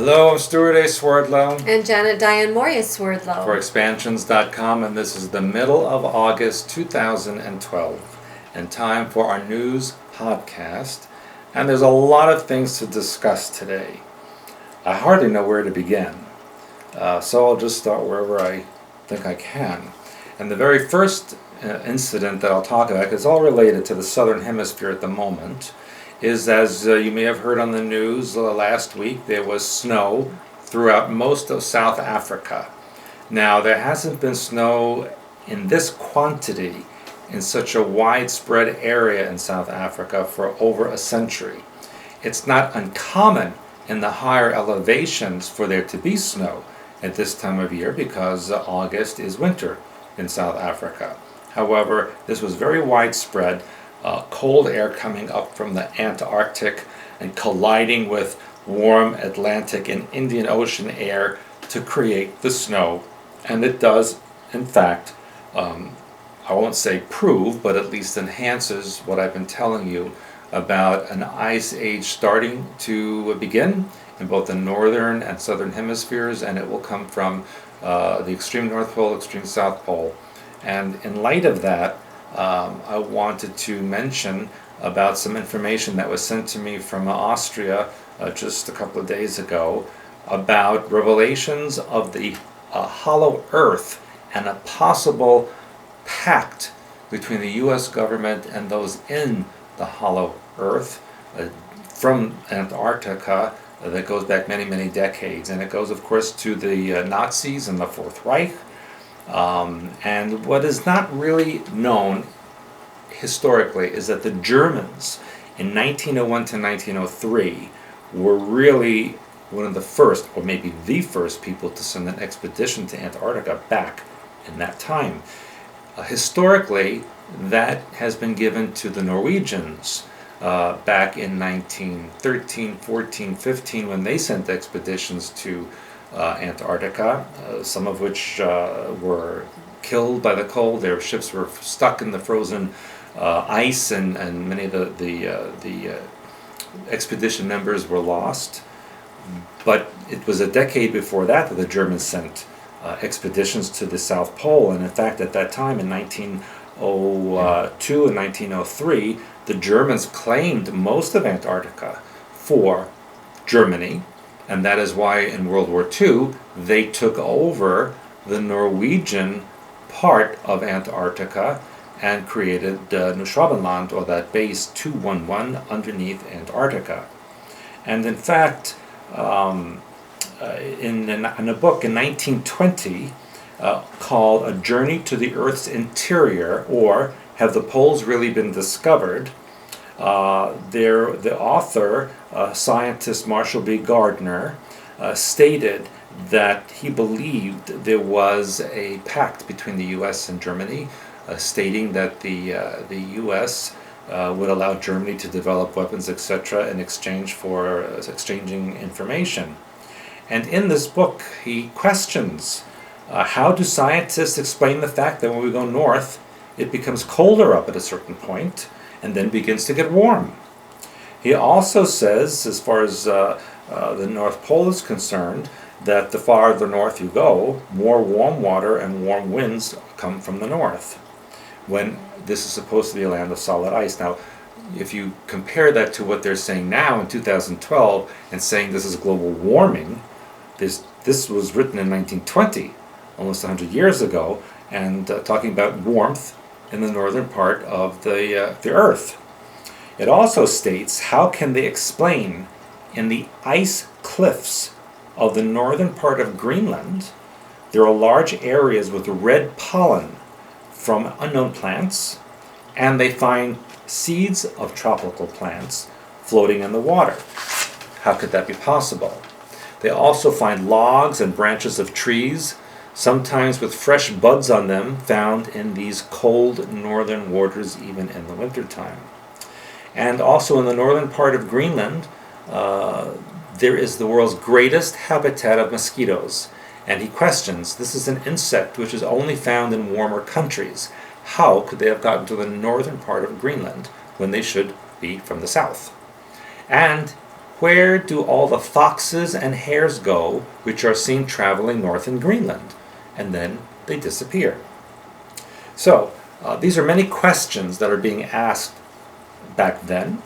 Hello, I'm Stewart A. Swerdlow And Diane Mourglia-Swerdlow. for expansions.com, and this is the middle of August 2012, and time for our news podcast. And there's a lot of things to discuss today. I hardly know where to begin, so I'll just start wherever I think I can. And the very first incident that I'll talk about, because it's all related to the southern hemisphere at the moment, is, as you may have heard on the news last week, there was snow throughout most of South Africa. Now, there hasn't been snow in this quantity in such a widespread area in South Africa for over a century. It's not uncommon in the higher elevations for there to be snow at this time of year because August is winter in South Africa. However, this was very widespread. Cold air coming up from the Antarctic and colliding with warm Atlantic and Indian Ocean air to create the snow. And it does, in fact, I won't say prove, but at least enhances what I've been telling you about an ice age starting to begin in both the northern and southern hemispheres, and it will come from the extreme North Pole, extreme South Pole. And in light of that, I wanted to mention about some information that was sent to me from Austria just a couple of days ago about revelations of the hollow earth and a possible pact between the U.S. government and those in the hollow earth from Antarctica that goes back many, many decades. And it goes, of course, to the Nazis and the Fourth Reich. And what is not really known historically is that the Germans in 1901 to 1903 were really one of the first, or maybe the first people to send an expedition to Antarctica back in that time. Historically, that has been given to the Norwegians back in 1913, 14, 15 when they sent expeditions to Antarctica, some of which were killed by the cold. Their ships were stuck in the frozen ice, and many of the expedition members were lost. But it was a decade before that that the Germans sent expeditions to the South Pole, and in fact at that time in 1902 and 1903, the Germans claimed most of Antarctica for Germany. And that is why in World War II, they took over the Norwegian part of Antarctica and created Neuschwabenland, or that base 211 underneath Antarctica. And in fact, in a book in 1920 called A Journey to the Earth's Interior, or Have the Poles Really Been Discovered?, the author, scientist Marshall B. Gardner, stated that he believed there was a pact between the U.S. and Germany, stating that the U.S. Would allow Germany to develop weapons, etc., in exchange for exchanging information. And in this book, he questions how do scientists explain the fact that when we go north, it becomes colder up at a certain point, and then begins to get warm. He also says, as far as the North Pole is concerned, that the farther north you go, more warm water and warm winds come from the north, when this is supposed to be a land of solid ice. Now, if you compare that to what they're saying now in 2012 and saying this is global warming, this was written in 1920, almost 100 years ago, and talking about warmth in the northern part of the Earth. It also states, how can they explain in the ice cliffs of the northern part of Greenland, there are large areas with red pollen from unknown plants, and they find seeds of tropical plants floating in the water. How could that be possible? They also find logs and branches of trees, sometimes with fresh buds on them, found in these cold northern waters even in the wintertime. And also in the northern part of Greenland, there is the world's greatest habitat of mosquitoes. And he questions, this is an insect which is only found in warmer countries. How could they have gotten to the northern part of Greenland when they should be from the south? And where do all the foxes and hares go which are seen traveling north in Greenland? And then they disappear. So these are many questions that are being asked back then.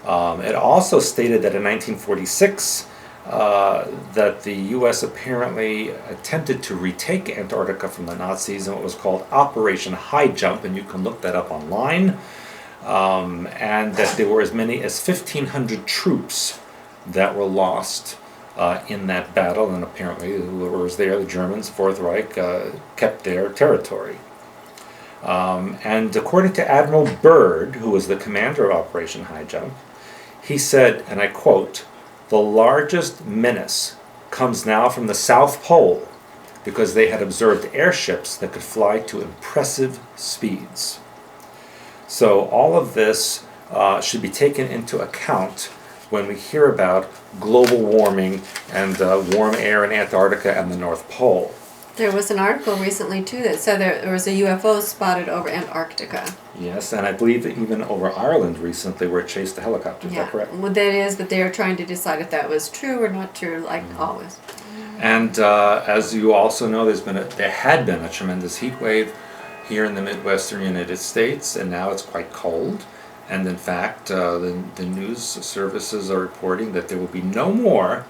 It also stated that in 1946 that the U.S. apparently attempted to retake Antarctica from the Nazis in what was called Operation High Jump, and you can look that up online, and that there were as many as 1,500 troops that were lost in that battle, and apparently whoever was there, the Germans, Fourth Reich, kept their territory. And according to Admiral Byrd, who was the commander of Operation High Jump, he said, and I quote, "The largest menace comes now from the South Pole because they had observed airships that could fly to impressive speeds." So all of this should be taken into account when we hear about global warming and warm air in Antarctica and the North Pole. There was an article recently, too, that said there was a UFO spotted over Antarctica. Yes, and I believe that even over Ireland recently where it chased a helicopter. Is that correct? Well, that is, but they are trying to decide if that was true or not true, like always. And as you also know, there had been a tremendous heat wave here in the Midwestern United States, and now it's quite cold. And in fact, the news services are reporting that there will be no more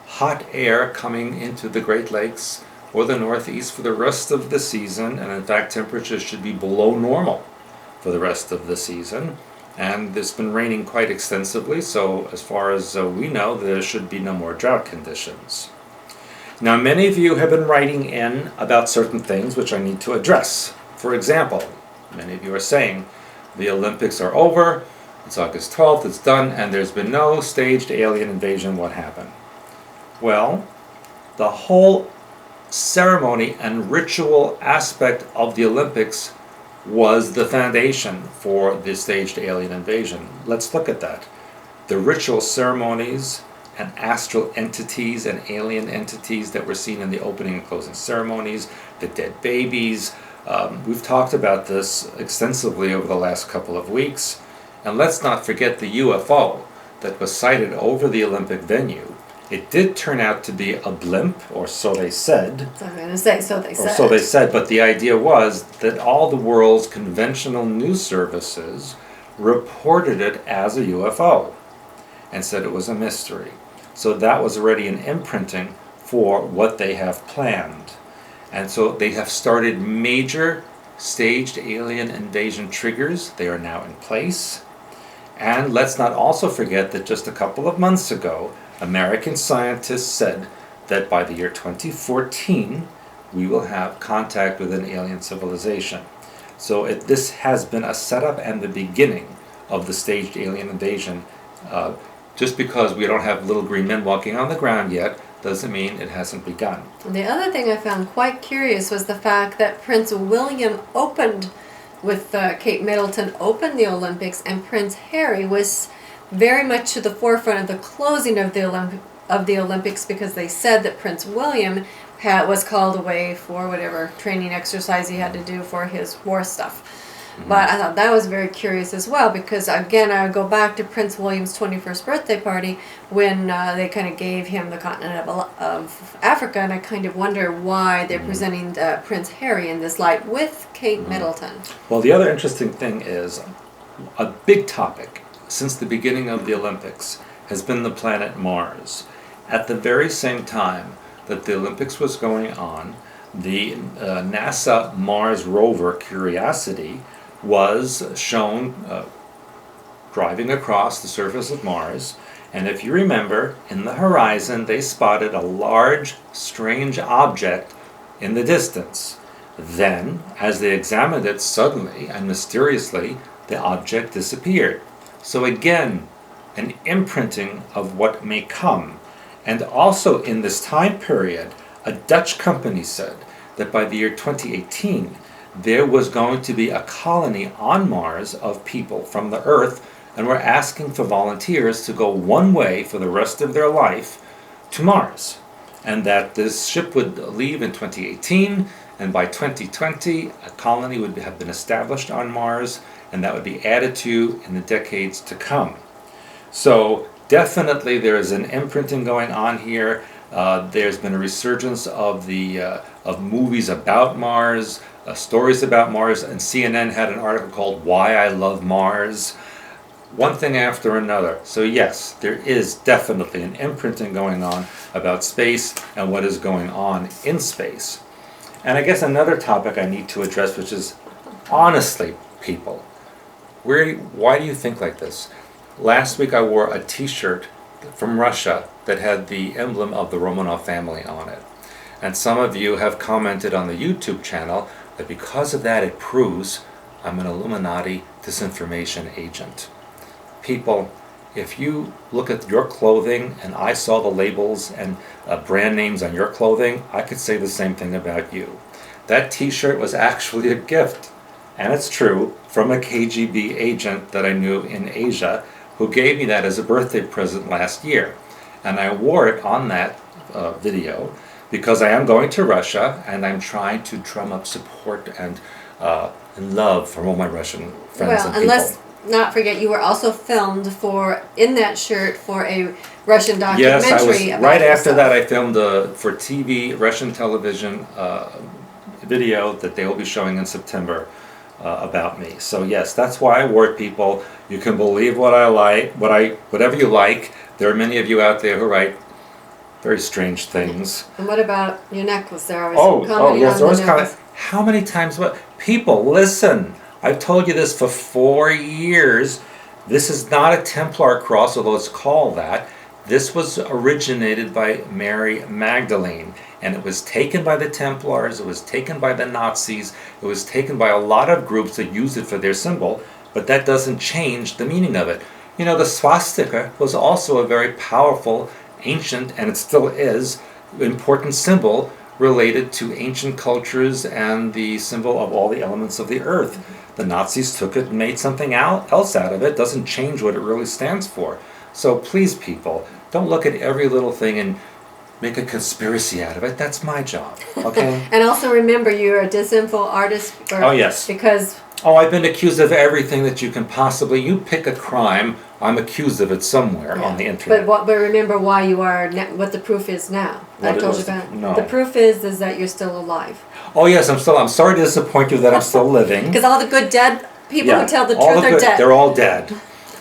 hot air coming into the Great Lakes or the Northeast for the rest of the season, and in fact temperatures should be below normal for the rest of the season. And it's been raining quite extensively, so as far as we know, there should be no more drought conditions. Now, many of you have been writing in about certain things which I need to address. For example, many of you are saying the Olympics are over, it's August 12th, it's done, and there's been no staged alien invasion. What happened? Well, the whole ceremony and ritual aspect of the Olympics was the foundation for the staged alien invasion. Let's look at that. The ritual ceremonies and astral entities and alien entities that were seen in the opening and closing ceremonies, the dead babies. We've talked about this extensively over the last couple of weeks. And let's not forget the UFO that was sighted over the Olympic venue. It did turn out to be a blimp, or so they said. So I'm going to say, so they said. Or so they said, but the idea was that all the world's conventional news services reported it as a UFO and said it was a mystery. So that was already an imprinting for what they have planned. And so they have started major staged alien invasion triggers. They are now in place. And let's not also forget that just a couple of months ago, American scientists said that by the year 2014, we will have contact with an alien civilization. So this has been a setup and the beginning of the staged alien invasion. Just because we don't have little green men walking on the ground yet, doesn't mean it hasn't begun. The other thing I found quite curious was the fact that Prince William opened with Kate Middleton opened the Olympics, and Prince Harry was very much to the forefront of the closing of the Olympics, because they said that Prince William was called away for whatever training exercise he had to do for his war stuff. Mm-hmm. But I thought that was very curious as well, because again, I go back to Prince William's 21st birthday party when they kind of gave him the continent of Africa, and I kind of wonder why they're presenting Prince Harry in this light with Kate Middleton. Well, the other interesting thing is a big topic since the beginning of the Olympics has been the planet Mars. At the very same time that the Olympics was going on, the NASA Mars rover Curiosity was shown driving across the surface of Mars, and if you remember, in the horizon they spotted a large, strange object in the distance. Then, as they examined it, suddenly and mysteriously, the object disappeared. So again, an imprinting of what may come. And also in this time period, a Dutch company said that by the year 2018, there was going to be a colony on Mars of people from the Earth, and were asking for volunteers to go one way for the rest of their life to Mars. And that this ship would leave in 2018, and by 2020, a colony would have been established on Mars, and that would be added to in the decades to come. So definitely there is an imprinting going on here. There's been a resurgence of of movies about Mars, stories about Mars, and CNN had an article called "Why I Love Mars." One thing after another. So yes, there is definitely an imprinting going on about space and what is going on in space. And I guess another topic I need to address, which is, honestly, people, why do you think like this? Last week I wore a t-shirt from Russia that had the emblem of the Romanov family on it. And some of you have commented on the YouTube channel that because of that it proves I'm an Illuminati disinformation agent. People, if you look at your clothing and I saw the labels and brand names on your clothing, I could say the same thing about you. That t-shirt was actually a gift, and it's true, from a KGB agent that I knew in Asia who gave me that as a birthday present last year. And I wore it on that video because I am going to Russia and I'm trying to drum up support and love from all my Russian friends and people. Let's not forget you were also filmed in that shirt for a Russian documentary. Yes, I was about right after yourself. that. I filmed for TV Russian television video that they will be showing in September about me. So yes, that's why I wore it, people. You can believe what I like, whatever you like. There are many of you out there who write very strange things. And what about your necklace? There always Oh yes, there was comment. comment. How many times? What people listen? I've told you this for 4 years. This is not a Templar cross, although it's called that. This was originated by Mary Magdalene, and it was taken by the Templars, it was taken by the Nazis, it was taken by a lot of groups that used it for their symbol, but that doesn't change the meaning of it. You know, the swastika was also a very powerful, ancient, and it still is, important symbol related to ancient cultures and the symbol of all the elements of the earth. The Nazis took it and made something else out of it. It doesn't change what it really stands for. So please, people, don't look at every little thing and make a conspiracy out of it. That's my job, okay? And also remember, you're a disinfo artist. Oh, yes. Because... Oh, I've been accused of everything that you can possibly... You pick a crime, I'm accused of it somewhere on the internet. But remember why you are... what the proof is now. I told you about. No. The proof is that you're still alive. Oh, yes, I'm sorry to disappoint you that I'm still living. Because all the good dead people who tell the all truth are dead. They're all dead.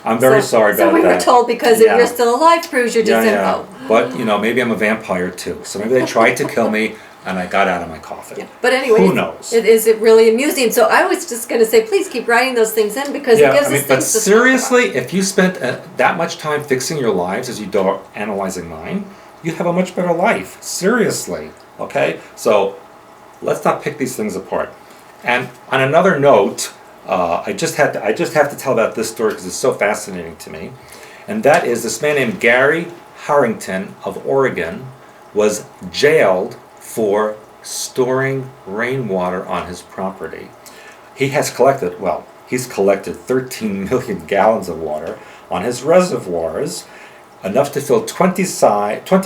I'm very sorry about that. So we were told because if you're still alive proves you're disinfo. But, you know, maybe I'm a vampire too. So maybe they tried to kill me and I got out of my coffin. Yeah. But anyway, who knows? It is really amusing. So I was just going to say, please keep writing those things in because it gives us things but to seriously, if you spent that much time fixing your lives as you do analyzing mine, you'd have a much better life. Seriously. Okay? So let's not pick these things apart. And on another note, I just have to tell about this story because it's so fascinating to me. And that is this man named Gary Harrington of Oregon was jailed for storing rainwater on his property. He's collected 13 million gallons of water on his reservoirs, enough to fill 20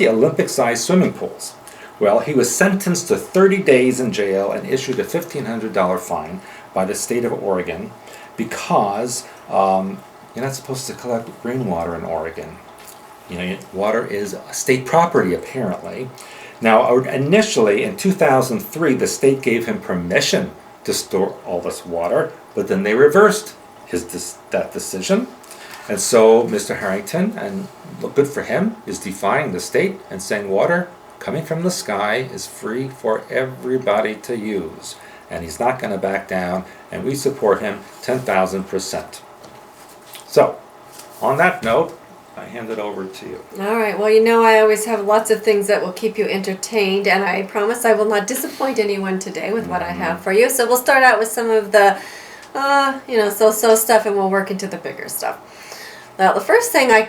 Olympic-sized swimming pools. Well, he was sentenced to 30 days in jail and issued a $1,500 fine by the state of Oregon because you're not supposed to collect rainwater in Oregon. You know, water is state property, apparently. Now, initially, in 2003, the state gave him permission to store all this water, but then they reversed that decision. And so Mr. Harrington, and good for him, is defying the state and saying water coming from the sky is free for everybody to use. And he's not going to back down, and we support him 10,000%. So, on that note, I hand it over to you. All right. Well, you know, I always have lots of things that will keep you entertained, and I promise I will not disappoint anyone today with what I have for you. So we'll start out with some of the, so-so stuff, and we'll work into the bigger stuff. Now, the first thing I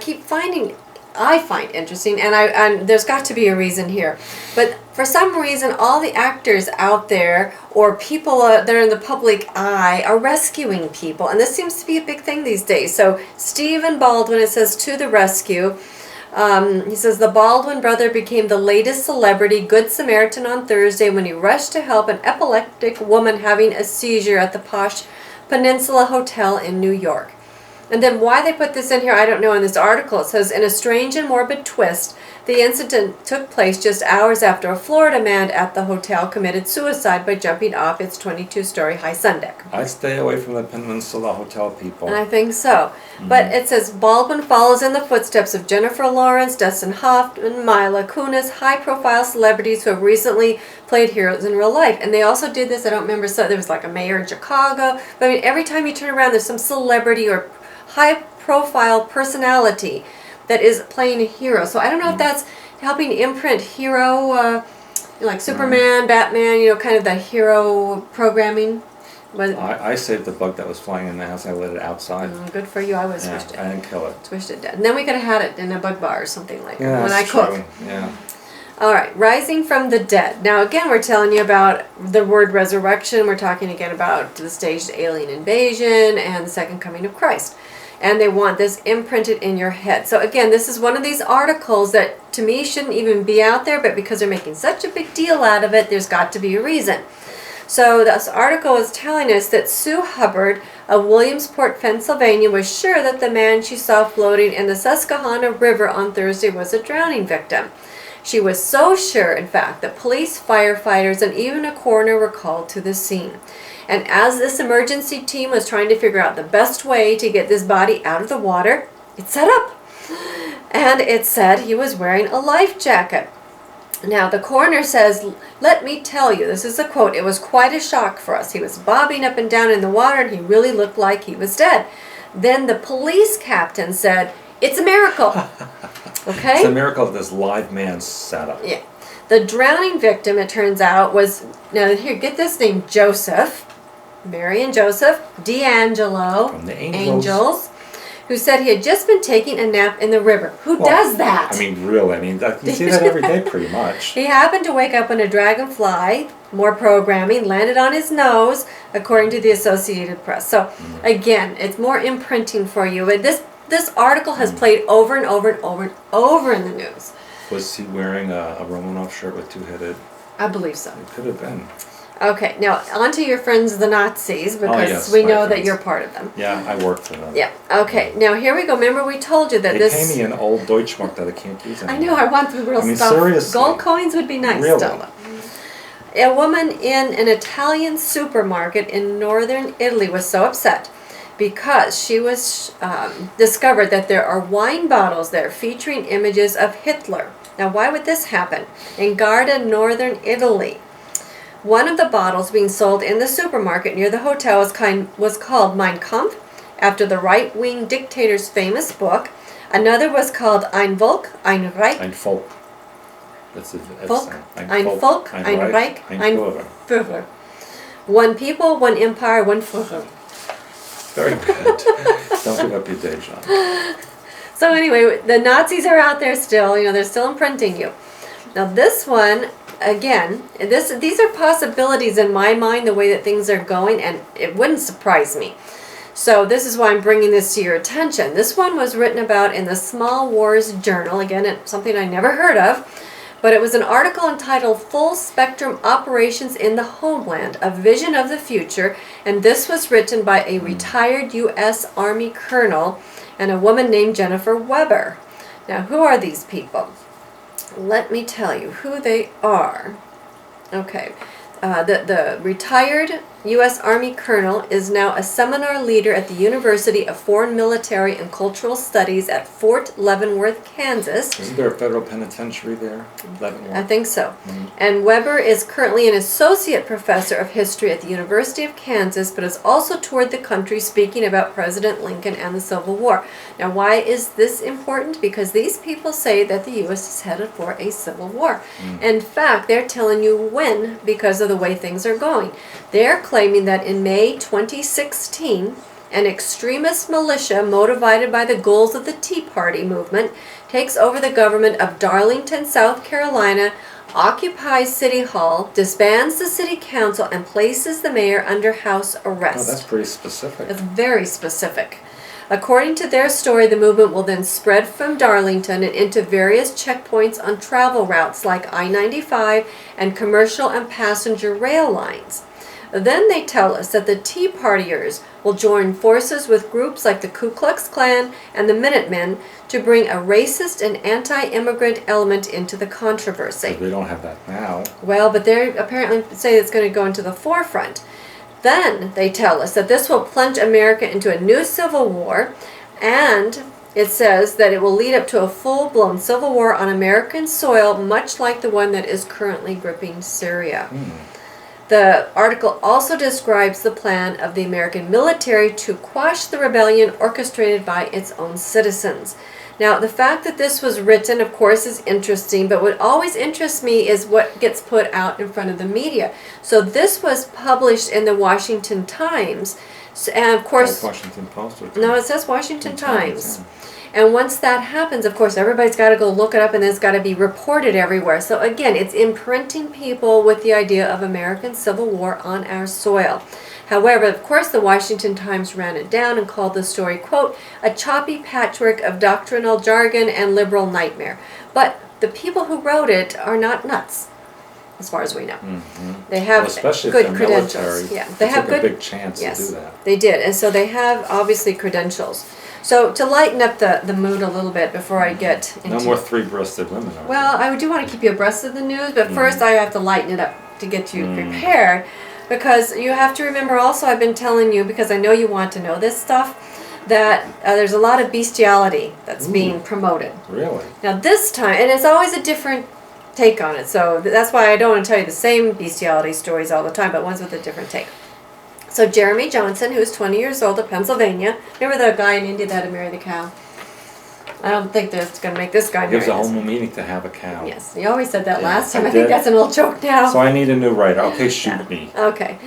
find interesting, and there's got to be a reason here, but for some reason all the actors out there or people that are in the public eye are rescuing people, and this seems to be a big thing these days. So Stephen Baldwin, it says, to the rescue. He says the Baldwin brother became the latest celebrity Good Samaritan on Thursday when he rushed to help an epileptic woman having a seizure at the posh Peninsula Hotel in New York. And then why they put this in here, I don't know. In this article, it says, in a strange and morbid twist, the incident took place just hours after a Florida man at the hotel committed suicide by jumping off its 22-story high sun deck. I stay away from the Peninsula Hotel people. And I think so. But it says Baldwin follows in the footsteps of Jennifer Lawrence, Dustin Hoffman, Mila Kunis, high-profile celebrities who have recently played heroes in real life. And they also did this, I don't remember, so there was like a mayor in Chicago. But I mean, every time you turn around, there's some celebrity or high-profile personality that is playing a hero. So I don't know if that's helping imprint hero, like Superman, Batman, kind of the hero programming. I saved the bug that was flying in the house. I let it outside. Good for you. I was wished it. I didn't kill it. Wished it dead. And then we could have had it in a bug bar or something like that when I true. cook. Yeah. All right, rising from the dead. Now again, we're telling you about the word resurrection. We're talking again about the staged alien invasion and the second coming of Christ. And they want this imprinted in your head. So again, this is one of these articles that to me shouldn't even be out there, but because they're making such a big deal out of it, there's got to be a reason. So this article is telling us that Sue Hubbard of Williamsport, Pennsylvania, was sure that the man she saw floating in the Susquehanna River on Thursday was a drowning victim. She was so sure, in fact, that police, firefighters, and even a coroner were called to the scene. And as this emergency team was trying to figure out the best way to get this body out of the water, it set up. And it said he was wearing a life jacket. Now, the coroner says, "Let me tell you," this is a quote, "it was quite a shock for us. He was bobbing up and down in the water and he really looked like he was dead." Then the police captain said, "It's a miracle." Okay? It's a miracle that this live man sat up. Yeah. The drowning victim, it turns out, was, now here, get this name, Joseph, Mary and Joseph, D'Angelo, From the Angels. who said he had just been taking a nap in the river. Who does that? I mean, really, you see that every day pretty much. He happened to wake up when a dragonfly, more programming, landed on his nose, according to the Associated Press. So, again, it's more imprinting for you. But this article has played over and over and over and over in the news. Was he wearing a Romanov shirt with two-headed? I believe so. It could have been. Okay, now on to your friends the Nazis, because yes, we my know that friends. you're part of them. Yeah, I worked for them. Yeah, okay, now here we go. Remember we told you that They pay me an old Deutschmark that I can't use anymore. I know, I want the real stuff. Seriously. Gold coins would be nice, Really? Stella. A woman in an Italian supermarket in northern Italy was so upset because she was discovered that there are wine bottles there featuring images of Hitler. Now, why would this happen? In Garda, northern Italy, one of the bottles being sold in the supermarket near the hotel was called Mein Kampf, after the right-wing dictator's famous book. Another was called Ein Volk, ein Reich. Ein Volk. That's a Volk, ein Volk, ein Reich, ein Führer. One people, one empire, one Führer. Very good. Don't give up your day job. So anyway, the Nazis are out there still. They're still imprinting you. Now this one, again, these are possibilities in my mind, the way that things are going, and it wouldn't surprise me. So this is why I'm bringing this to your attention. This one was written about in the Small Wars Journal. Again, it's something I never heard of. But it was an article entitled Full Spectrum Operations in the Homeland, A Vision of the Future. And this was written by a retired U.S. Army colonel and a woman named Jennifer Weber. Now, who are these people? Let me tell you who they are. Okay. The retired U.S. Army colonel is now a seminar leader at the University of Foreign Military and Cultural Studies at Fort Leavenworth, Kansas. Isn't there a federal penitentiary there? Leavenworth? I think so. And Weber is currently an associate professor of history at the University of Kansas, but has also toured the country speaking about President Lincoln and the Civil War. Now, why is this important? Because these people say that the U.S. is headed for a civil war. In fact, they're telling you when, because of the way things are going. They're claiming that in May 2016, an extremist militia motivated by the goals of the Tea Party movement takes over the government of Darlington, South Carolina, occupies City Hall, disbands the city council, and places the mayor under house arrest. Oh, that's pretty specific. That's very specific. According to their story, the movement will then spread from Darlington and into various checkpoints on travel routes like I-95 and commercial and passenger rail lines. Then they tell us that the Tea Partiers will join forces with groups like the Ku Klux Klan and the Minutemen to bring a racist and anti-immigrant element into the controversy. We don't have that now. Well, but they apparently say it's going to go into the forefront. Then they tell us that this will plunge America into a new civil war, and it says that it will lead up to a full-blown civil war on American soil, much like the one that is currently gripping Syria. The article also describes the plan of the American military to quash the rebellion orchestrated by its own citizens. Now, the fact that this was written, of course, is interesting, but what always interests me is what gets put out in front of the media. So this was published in the Washington Times, and of course... Washington Post? Or no, it says Washington Times. Yeah. And once that happens, of course, everybody's got to go look it up, and then it's got to be reported everywhere. So again, it's imprinting people with the idea of American Civil War on our soil. However, of course, the Washington Times ran it down and called the story, quote, a choppy patchwork of doctrinal jargon and liberal nightmare. But the people who wrote it are not nuts, as far as we know. They have good credentials. Yeah, they have a big chance to do that. They did, and so they have obviously credentials. So to lighten up the mood a little bit before I get into... No more three-breasted women, are Well, I do want to keep you abreast of the news, but first I have to lighten it up to get you prepared. Because you have to remember also, I've been telling you, because I know you want to know this stuff, that there's a lot of bestiality that's being promoted. Really? Now this time, and it's always a different take on it, so that's why I don't want to tell you the same bestiality stories all the time, but ones with a different take. So Jeremy Johnson, who's 20 years old of Pennsylvania, remember the guy in India that had married the cow? I don't think that's going to make this guy marry. Gives a whole new meaning to have a cow. Yes, you always said that last time. I did. think that's an old joke now. So I need a new writer. Okay, shoot me. Okay.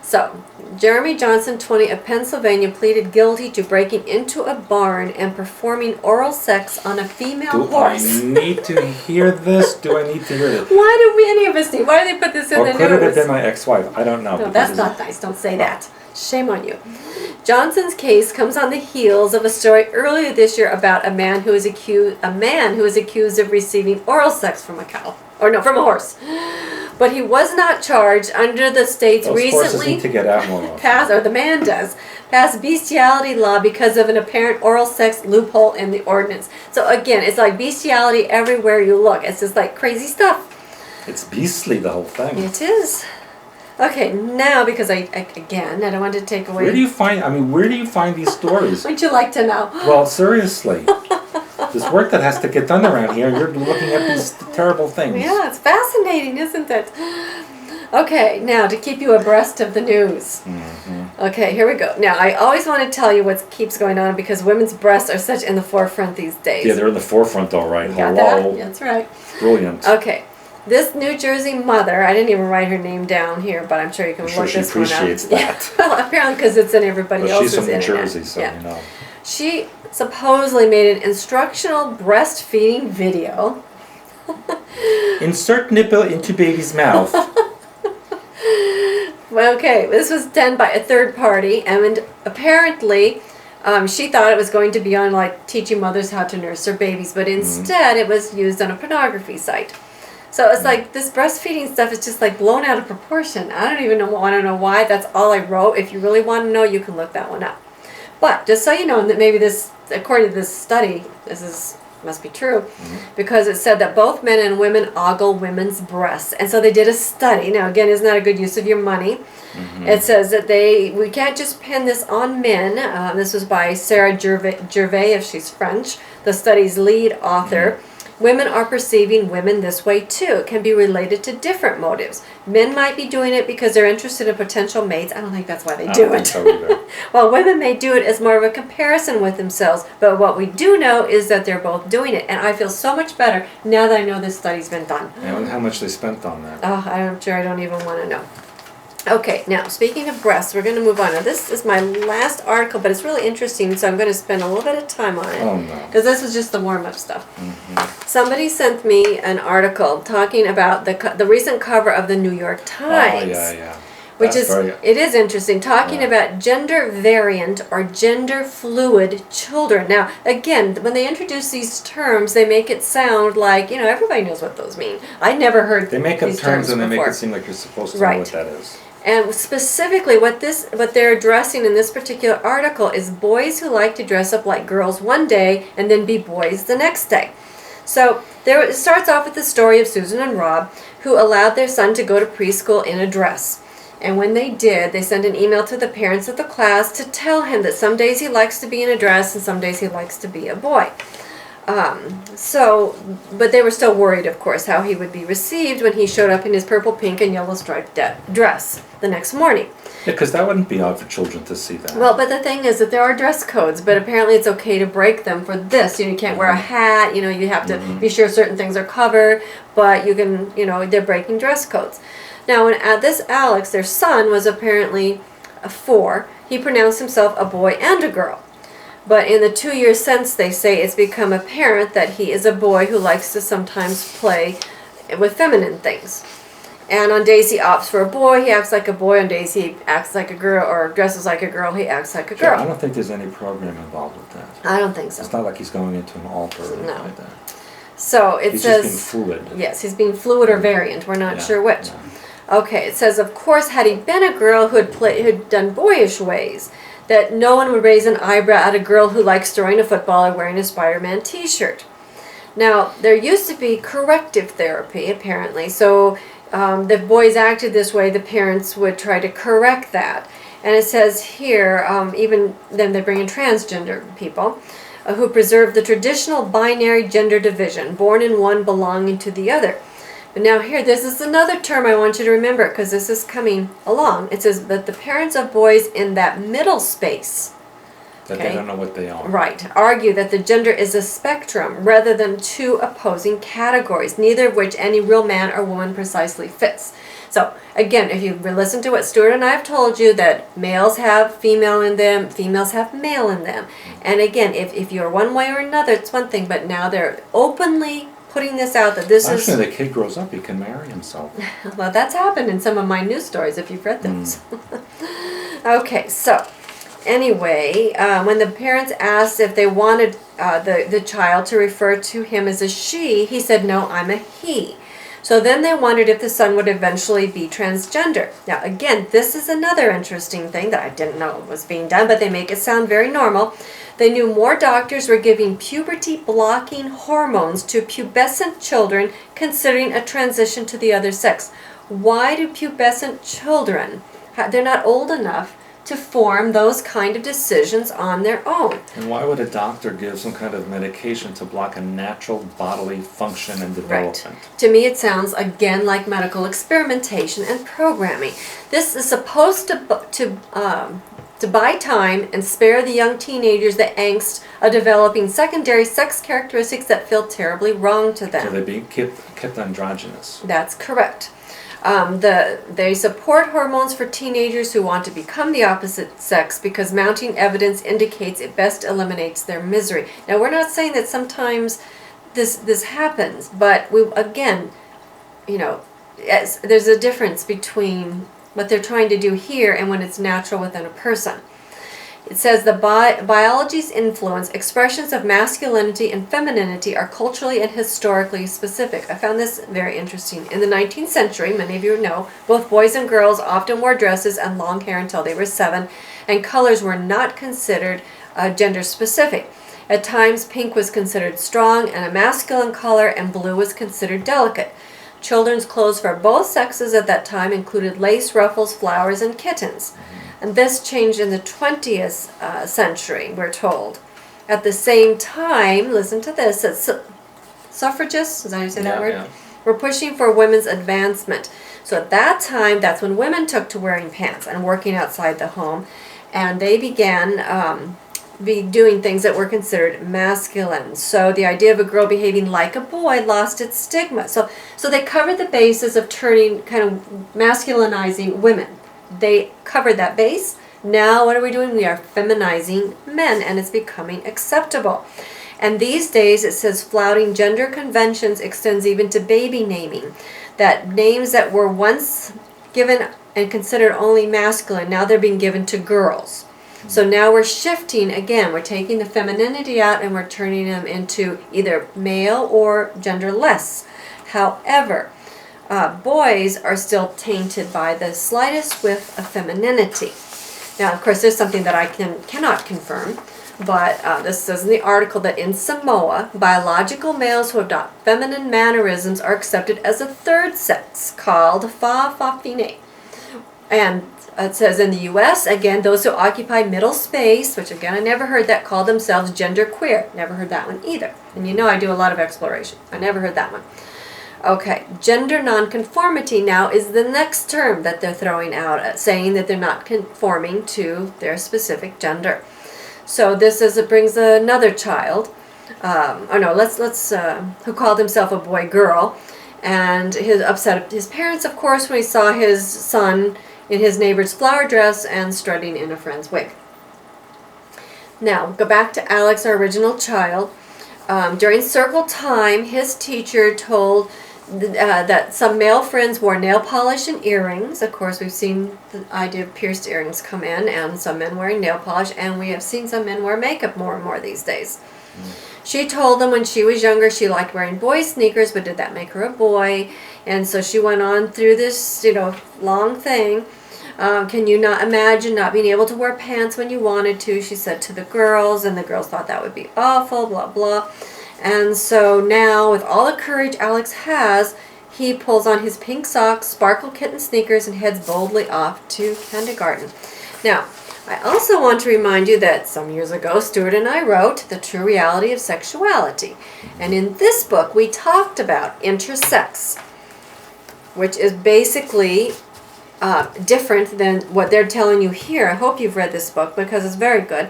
So, Jeremy Johnson, 20, of Pennsylvania, pleaded guilty to breaking into a barn and performing oral sex on a female horse. Do I need to hear this? Do I need to hear this? Why do we any of us need? Why do they put this in the news? Or could it have been my ex-wife? I don't know. No, that's not nice. Don't say that. Shame on you. Johnson's case comes on the heels of a story earlier this year about a man who is accused of receiving oral sex from a cow, or no, from a horse. But he was not charged under the state's recently to get out more passed, or the man does, passed bestiality law because of an apparent oral sex loophole in the ordinance. So again, it's like bestiality everywhere you look. It's just like crazy stuff. It's beastly, the whole thing. It is. Okay, now because I don't want to take away. Where do you find these stories? Would you like to know? Well, seriously. There's work that has to get done around here. You're looking at these terrible things. Yeah, it's fascinating, isn't it? Okay, now to keep you abreast of the news. Okay, here we go. Now, I always want to tell you what keeps going on because women's breasts are such in the forefront these days. Yeah, they're in the forefront, all right. You got that? That's right. Brilliant. Okay. This New Jersey mother, I didn't even write her name down here, but I'm sure you can look this one up. She appreciates that. Yeah. Well, apparently because it's in everybody else's internet. She's from New Jersey, so yeah. you know. She supposedly made an instructional breastfeeding video. Insert nipple into baby's mouth. Well, okay, this was done by a third party, and apparently she thought it was going to be on like teaching mothers how to nurse their babies, but instead it was used on a pornography site. So it's like this breastfeeding stuff is just like blown out of proportion. I don't even want to know why. That's all I wrote. If you really want to know, you can look that one up. But just so you know that maybe this, according to this study, must be true, because it said that both men and women ogle women's breasts, and so they did a study. Now again, isn't that a good use of your money? It says that we can't just pin this on men. This was by Sarah Gervais, if she's French, the study's lead author. Women are perceiving women this way too. It can be related to different motives. Men might be doing it because they're interested in potential mates. I don't think that's why they do it. Well, women may do it as more of a comparison with themselves, but what we do know is that they're both doing it. And I feel so much better now that I know this study's been done. I wonder how much they spent on that. Oh, I'm sure I don't even want to know. Okay, now speaking of breasts, we're going to move on. Now this is my last article, but it's really interesting, so I'm going to spend a little bit of time on it. Oh no. Because this was just the warm-up stuff. Somebody sent me an article talking about the recent cover of the New York Times. Oh, yeah. Which it is interesting, talking about gender variant or gender fluid children. Now, again, when they introduce these terms, they make it sound like, everybody knows what those mean. I never heard They make up these terms and they before. make it seem like you're supposed to know what that is. And specifically what they're addressing in this particular article is boys who like to dress up like girls one day and then be boys the next day. So it starts off with the story of Susan and Rob, who allowed their son to go to preschool in a dress. And when they did, they sent an email to the parents of the class to tell him that some days he likes to be in a dress and some days he likes to be a boy. But they were still worried, of course, how he would be received when he showed up in his purple, pink, and yellow striped dress the next morning. Yeah, because that wouldn't be odd for children to see that. Well, but the thing is that there are dress codes, but apparently it's okay to break them for this. You can't wear a hat, you have to be sure certain things are covered, but you can, they're breaking dress codes. Now, when this Alex, their son, was apparently 4, he pronounced himself a boy and a girl. But in the 2 years since, they say it's become apparent that he is a boy who likes to sometimes play with feminine things. And on days he opts for a boy, he acts like a boy. On days he acts like a girl or dresses like a girl, he acts like a girl. I don't think there's any program involved with that. I don't think so. It's not like he's going into an altar or anything like that. So it says... He's just being fluid. Yes, he's being fluid or variant. We're not sure which. Yeah. Okay, it says, of course, had he been a girl who'd done boyish ways, that no one would raise an eyebrow at a girl who likes throwing a football or wearing a Spider-Man t-shirt. Now, there used to be corrective therapy, apparently, so the boys acted this way, the parents would try to correct that. And it says here, even then they bring in transgender people, who preserve the traditional binary gender division, born in one, belonging to the other. But now here, this is another term I want you to remember, because this is coming along. It says that the parents of boys in that middle space, that they don't know what they are. Right, argue that the gender is a spectrum rather than 2 opposing categories, neither of which any real man or woman precisely fits. So, again, if you listen to what Stewart and I have told you, that males have female in them, females have male in them. And again, if you're one way or another, it's one thing, but now they're openly putting this out that this is... Actually, the kid grows up, he can marry himself. Well, that's happened in some of my news stories, if you've read those. Okay, so, anyway, when the parents asked if they wanted the child to refer to him as a she, he said, no, I'm a he. So then they wondered if the son would eventually be transgender. Now, again, this is another interesting thing that I didn't know was being done, but they make it sound very normal. They knew more doctors were giving puberty-blocking hormones to pubescent children considering a transition to the other sex. Why do pubescent children, they're not old enough to form those kind of decisions on their own? And why would a doctor give some kind of medication to block a natural bodily function and development? Right. To me, it sounds, again, like medical experimentation and programming. This is supposed to buy time and spare the young teenagers the angst of developing secondary sex characteristics that feel terribly wrong to them. So they're being kept androgynous. That's correct. They support hormones for teenagers who want to become the opposite sex because mounting evidence indicates it best eliminates their misery. Now, we're not saying that sometimes this happens, but there's a difference between what they're trying to do here and when it's natural within a person. It says the biology's influence, expressions of masculinity and femininity are culturally and historically specific. I found this very interesting. In the 19th century, many of you know, both boys and girls often wore dresses and long hair until they were 7, and colors were not considered gender specific. At times, pink was considered strong and a masculine color, and blue was considered delicate. Children's clothes for both sexes at that time included lace, ruffles, flowers, and kittens. And this changed in the 20th century, we're told. At the same time, listen to this, suffragists, is that how you say that word? Yeah. Were pushing for women's advancement. So at that time, that's when women took to wearing pants and working outside the home. And they began be doing things that were considered masculine. So the idea of a girl behaving like a boy lost its stigma. So they covered the basis of turning, kind of masculinizing women. They covered that base. Now what are we doing? We are feminizing men, and it's becoming acceptable. And these days it says flouting gender conventions extends even to baby naming. That names that were once given and considered only masculine, now they're being given to girls. So now we're shifting again. We're taking the femininity out and we're turning them into either male or genderless. However, boys are still tainted by the slightest whiff of femininity. Now, of course, there's something that I cannot confirm, but this says in the article that in Samoa, biological males who adopt feminine mannerisms are accepted as a third sex called fa'afafine. And it says in the U.S., again, those who occupy middle space, which again I never heard that, call themselves genderqueer. Never heard that one either. And you know I do a lot of exploration. I never heard that one. Okay, gender nonconformity now is the next term that they're throwing out, saying that they're not conforming to their specific gender. So this is, it brings another child, who called himself a boy girl, and upset his parents, of course, when he saw his son in his neighbor's flower dress and strutting in a friend's wig. Now, go back to Alex, our original child. During circle time, his teacher told that some male friends wore nail polish and earrings. Of course, we've seen the idea of pierced earrings come in, and some men wearing nail polish, and we have seen some men wear makeup more and more these days. She told them when she was younger she liked wearing boy sneakers, but did that make her a boy? And so she went on through this, long thing. Can you not imagine not being able to wear pants when you wanted to? She said to the girls, and the girls thought that would be awful, blah, blah. And so now, with all the courage Alex has, he pulls on his pink socks, sparkle kitten sneakers, and heads boldly off to kindergarten. Now, I also want to remind you that some years ago, Stewart and I wrote The True Reality of Sexuality. And in this book, we talked about intersex, which is basically different than what they're telling you here. I hope you've read this book because it's very good.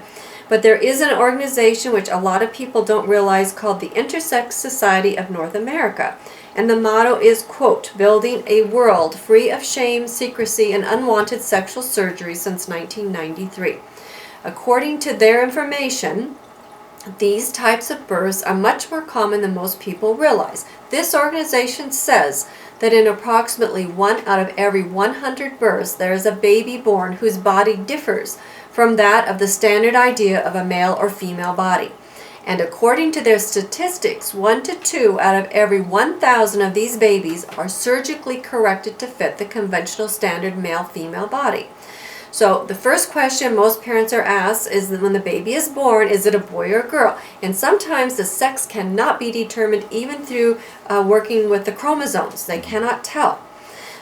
But there is an organization which a lot of people don't realize called the Intersex Society of North America. And the motto is, quote, building a world free of shame, secrecy, and unwanted sexual surgery since 1993. According to their information, these types of births are much more common than most people realize. This organization says that in approximately 1 out of every 100 births, there is a baby born whose body differs from that of the standard idea of a male or female body. And according to their statistics, 1 to 2 out of every 1,000 of these babies are surgically corrected to fit the conventional standard male-female body. So the first question most parents are asked is that when the baby is born, is it a boy or a girl? And sometimes the sex cannot be determined even through working with the chromosomes. They cannot tell.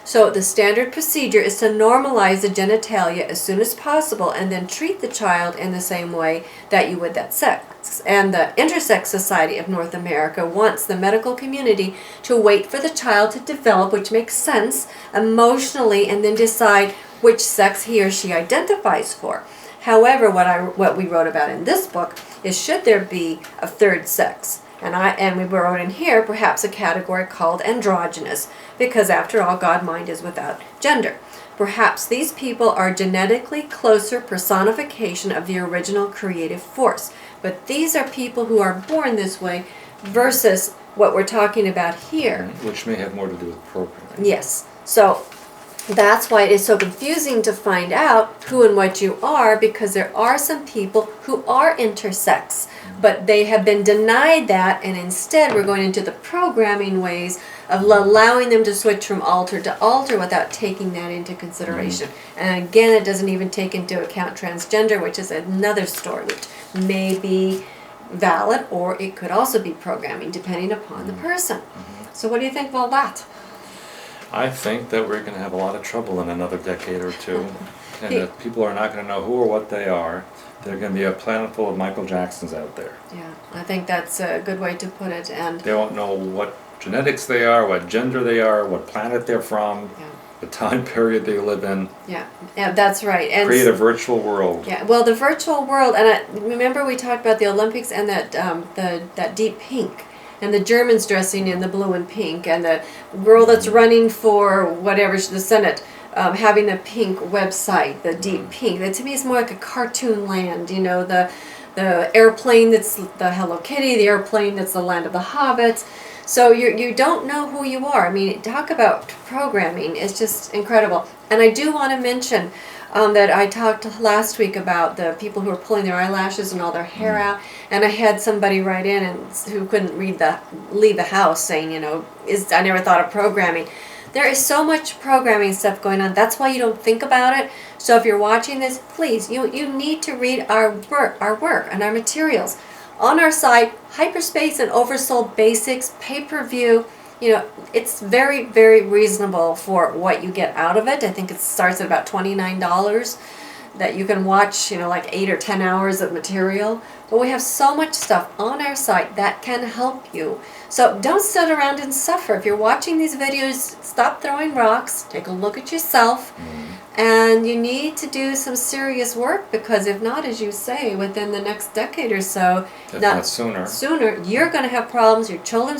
So the standard procedure is to normalize the genitalia as soon as possible and then treat the child in the same way that you would that sex. And the Intersex Society of North America wants the medical community to wait for the child to develop, which makes sense, emotionally, and then decide which sex he or she identifies for. However, what we wrote about in this book is, should there be a third sex? And we wrote in here perhaps a category called androgynous, because after all, God mind is without gender. Perhaps these people are genetically closer personification of the original creative force. But these are people who are born this way versus what we're talking about here. Which may have more to do with programming. Yes. So that's why it is so confusing to find out who and what you are, because there are some people who are intersex, but they have been denied that, and instead we're going into the programming ways of allowing them to switch from alter to alter without taking that into consideration. And again, it doesn't even take into account transgender, which is another story, which may be valid, or it could also be programming, depending upon the person. So what do you think of all that? I think that we're going to have a lot of trouble in another decade or two, and that people are not going to know who or what they are. There's going to be a planet full of Michael Jacksons out there. Yeah, I think that's a good way to put it. And they won't know what genetics they are, what gender they are, what planet they're from, the time period they live in. Yeah, that's right. And create a virtual world. Yeah, well, the virtual world, and remember we talked about the Olympics and that deep pink. And the Germans dressing in the blue and pink, and the girl that's running for whatever, the Senate, having a pink website, the deep pink. That to me is more like a cartoon land, the airplane that's the Hello Kitty, the airplane that's the land of the hobbits. So you don't know who you are. I mean, talk about programming. It's just incredible. And I do want to mention that I talked last week about the people who are pulling their eyelashes and all their hair out, and I had somebody write in who couldn't leave the house saying, I never thought of programming. There is so much programming stuff going on. That's why you don't think about it. So if you're watching this, please, you need to read our work and our materials. On our site, Hyperspace and Oversoul Basics, pay-per-view, it's very, very reasonable for what you get out of it. I think it starts at about $29 that you can watch, like 8 or 10 hours of material. But we have so much stuff on our site that can help you. So don't sit around and suffer. If you're watching these videos, stop throwing rocks, take a look at yourself, and you need to do some serious work, because if not, as you say, within the next decade or so, if not sooner, you're going to have problems. Your children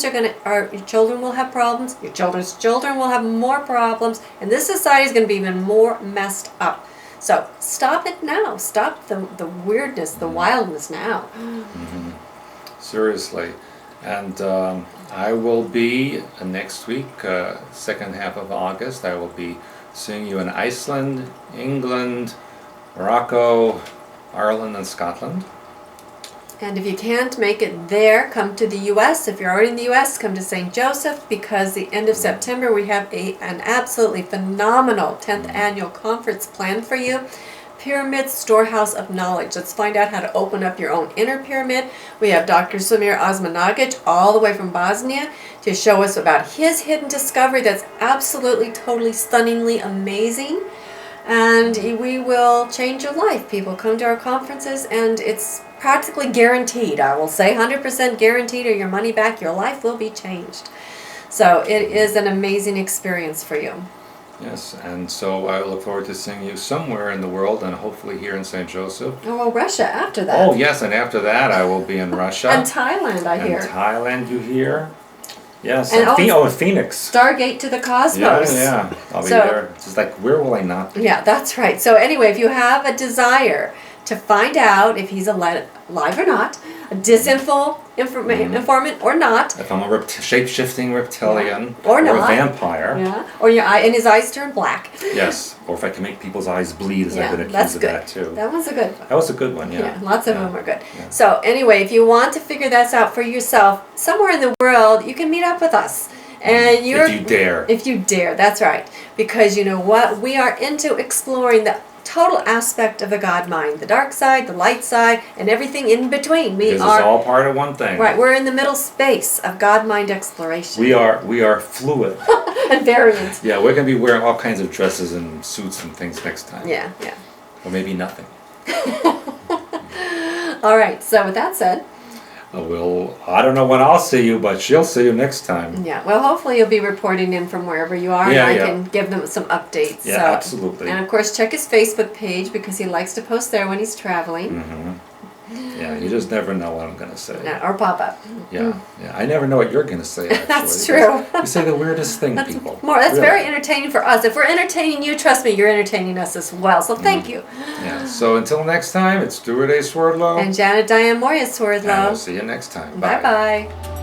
will have problems. Your children's children will have more problems, and this society is going to be even more messed up. So stop it now. Stop the weirdness, the wildness now. Seriously. And I will be next week, second half of August, I will be seeing you in Iceland, England, Morocco, Ireland, and Scotland. And if you can't make it there, come to the U.S. If you're already in the U.S., come to St. Joseph, because the end of September we have an absolutely phenomenal 10th annual conference planned for you. Pyramid Storehouse of Knowledge. Let's find out how to open up your own inner pyramid. We have Dr. Sumir Osmanagic all the way from Bosnia to show us about his hidden discovery that's absolutely, totally, stunningly amazing. And we will change your life. People come to our conferences and it's practically guaranteed. I will say 100% guaranteed, or your money back, your life will be changed. So it is an amazing experience for you. Yes, and so I look forward to seeing you somewhere in the world, and hopefully here in St. Joseph. Oh, well, Russia after that. Oh, yes, and after that I will be in Russia. And Thailand, I hear. And Thailand, you hear? Yes, and Phoenix. Stargate to the cosmos. Yeah, I'll be there. It's just like, where will I not be? Yeah, that's right. So anyway, if you have a desire to find out if he's alive or not, a informant or not. If I'm a shape-shifting reptilian or not. a vampire. Yeah. Or your eye and his eyes turn black. Yes. Or if I can make people's eyes bleed, as I've been accused of that too. That was a good one. That was a good one, yeah. Lots of them are good. Yeah. So anyway, if you want to figure that out for yourself, somewhere in the world, you can meet up with us. And if you dare. If you dare, that's right. Because you know what? We are into exploring the total aspect of the God mind, the dark side, the light side, and everything in between. It's all part of one thing. Right, we're in the middle space of God mind exploration. We are fluid. And variant. Yeah, we're going to be wearing all kinds of dresses and suits and things next time. Yeah. Or maybe nothing. All right, so with that said, I don't know when I'll see you, but she'll see you next time. Yeah, well, hopefully you'll be reporting in from wherever you are, and I can give them some updates. Yeah, absolutely. And of course, check his Facebook page, because he likes to post there when he's traveling. Yeah, you just never know what I'm going to say. Or pop up. Yeah, I never know what you're going to say, actually. That's true. You say the weirdest thing, people. That's really very entertaining for us. If we're entertaining you, trust me, you're entertaining us as well. So thank you. Yeah, so until next time, it's Stewart A. Swerdlow. And Diane Mourglia-Swerdlow. And we'll see you next time. Bye-bye.